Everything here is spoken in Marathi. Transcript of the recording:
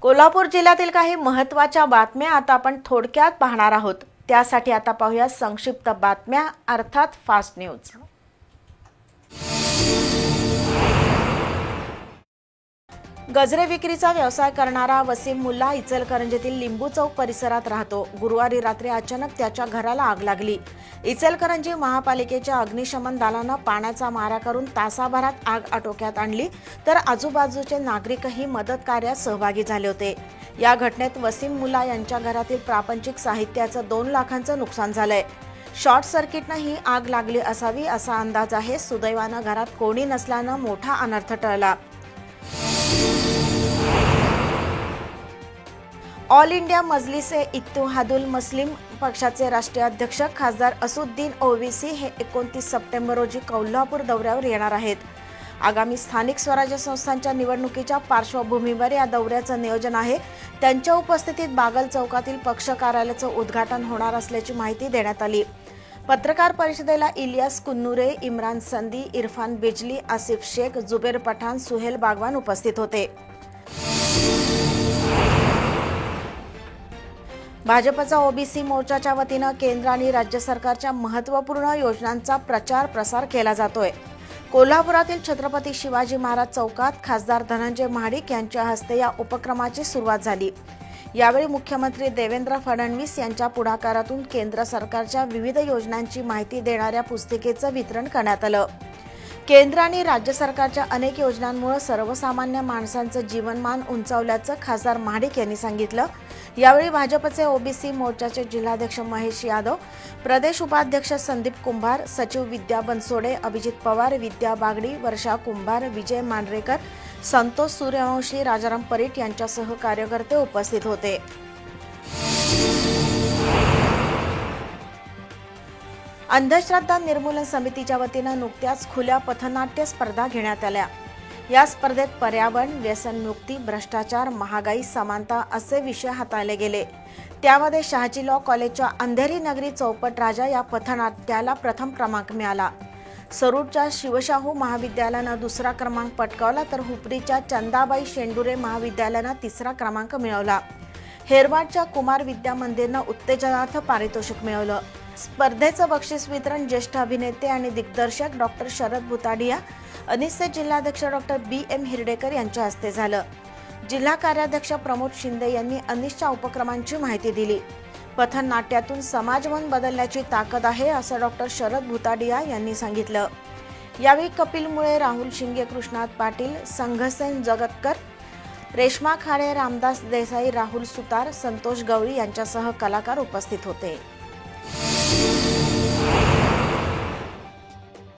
कोल्हापूर जिल्ह्यातील काही महत्त्वाच्या बातम्या आता आपण थोडक्यात पाहणार आहोत। त्यासाठी आता पाहूया संक्षिप्त बातम्या अर्थात फास्ट न्यूज। गजरे विक्रीचा व्यवसाय करणारा वसीम मुल्ला इचलकरंजीतील लिंबू चौक परिसरात राहतो। गुरुवारी रात्री अचानक त्याच्या घराला आग लागली। इचलकरंजी महापालिकेच्या अग्निशमन दलानं पाण्याचा मारा करून तासाभरात आग आटोक्यात आणली, तर आजूबाजूचे नागरिकही मदत कार्यात सहभागी झाले होते। या घटनेत वसीम मुल्ला यांच्या घरातील प्रापंचिक साहित्याचं 2 लाखांचं नुकसान झालंय। शॉर्ट सर्किटनं ही आग लागली असावी असा अंदाज आहे। सुदैवानं घरात कोणी नसल्यानं मोठा अनर्थ टळला। ऑल इंडिया मजलिस-ए-इत्तेहादुल मुस्लिम पक्षाचे राष्ट्रीय अध्यक्ष खासदार असदुद्दीन ओवैसी हे 29 सप्टेंबर रोजी कोल्हापूर दौऱ्यावर येणार आहेत। आगामी स्थानिक स्वराज्य संस्थांच्या निवडणुकीच्या पार्श्वभूमीवर या दौऱ्याचं नियोजन आहे। त्यांच्या उपस्थितीत बागल चौकातील पक्ष कार्यालयाचं उद्घाटन होणार असल्याची माहिती देण्यात आली। पत्रकार परिषदेला इलियास कुन्नुरे, इम्रान संदी, इरफान बिजली, आसिफ शेख, जुबेर पठाण, सुहेल बागवान उपस्थित होते। भाजपचा ओबीसी मोर्चाच्या वतीनं केंद्र आणि राज्य सरकारच्या महत्त्वपूर्ण योजनांचा प्रचार प्रसार केला जातोय। कोल्हापुरातील छत्रपती शिवाजी महाराज चौकात खासदार धनंजय महाडिक यांच्या हस्ते या उपक्रमाची सुरुवात झाली। यावेळी मुख्यमंत्री देवेंद्र फडणवीस यांच्या पुढाकारातून केंद्र सरकारच्या विविध योजनांची माहिती देणाऱ्या पुस्तिकेचं वितरण करण्यात आलं। केंद्र आणि राज्य सरकारच्या अनेक योजनांमुळे सर्वसामान्य माणसांचं जीवनमान उंचावल्याचं खासदार महाडिक यांनी सांगितलं। यावेळी भाजपचे ओबीसी मोर्चाचे जिल्हाध्यक्ष महेश यादव, प्रदेश उपाध्यक्ष संदीप कुंभार, सचिव विद्या बनसोडे, अभिजित पवार, विद्या बागडी, वर्षा कुंभार, विजय मांढरेकर, संतोष सूर्यवंशी, राजाराम परीट यांच्यासह कार्यकर्ते उपस्थित होते। अंधश्रद्धा निर्मूलन समितीच्या वतीनं नुकत्याच खुल्या पथनाट्य स्पर्धा घेण्यात आल्या। या स्पर्धेत पर्यावरण, व्यसनमुक्ती, भ्रष्टाचार, महागाई, समानता असे विषय हाताळले गेले। त्यामध्ये शहाजी लॉ कॉलेजच्या अंधेरी नगरी चौपट राजा या पथनाट्याला प्रथम क्रमांक मिळाला। सरूरच्या शिवशाहू महाविद्यालयानं 2रा क्रमांक पटकावला, तर हुपरीच्या चंदाबाई शेंडुरे महाविद्यालयानं 3रा क्रमांक मिळवला। हेरवाडच्या कुमार विद्या मंदिरनं उत्तेजनार्थ पारितोषिक मिळवलं। स्पर्धेचं बक्षीस वितरण ज्येष्ठ अभिनेते आणि दिग्दर्शक डॉक्टर शरद भुताडिया, अनिसचे जिल्हाध्यक्ष डॉक्टर BM हिरडेकर यांच्या हस्ते झालं। जिल्हा कार्याध्यक्ष प्रमोद शिंदे यांनी अनिसच्या उपक्रमांची माहिती दिली। पथनाट्यातून समाजमन बदलण्याची ताकद आहे असं डॉक्टर शरद भुताडिया यांनी सांगितलं। यावेळी कपिल मुळे, राहुल शिंगे, कृष्णात पाटील, संघसेन जगतकर, रेश्मा खाडे, रामदास देसाई, राहुल सुतार, संतोष गवळी यांच्यासह कलाकार उपस्थित होते।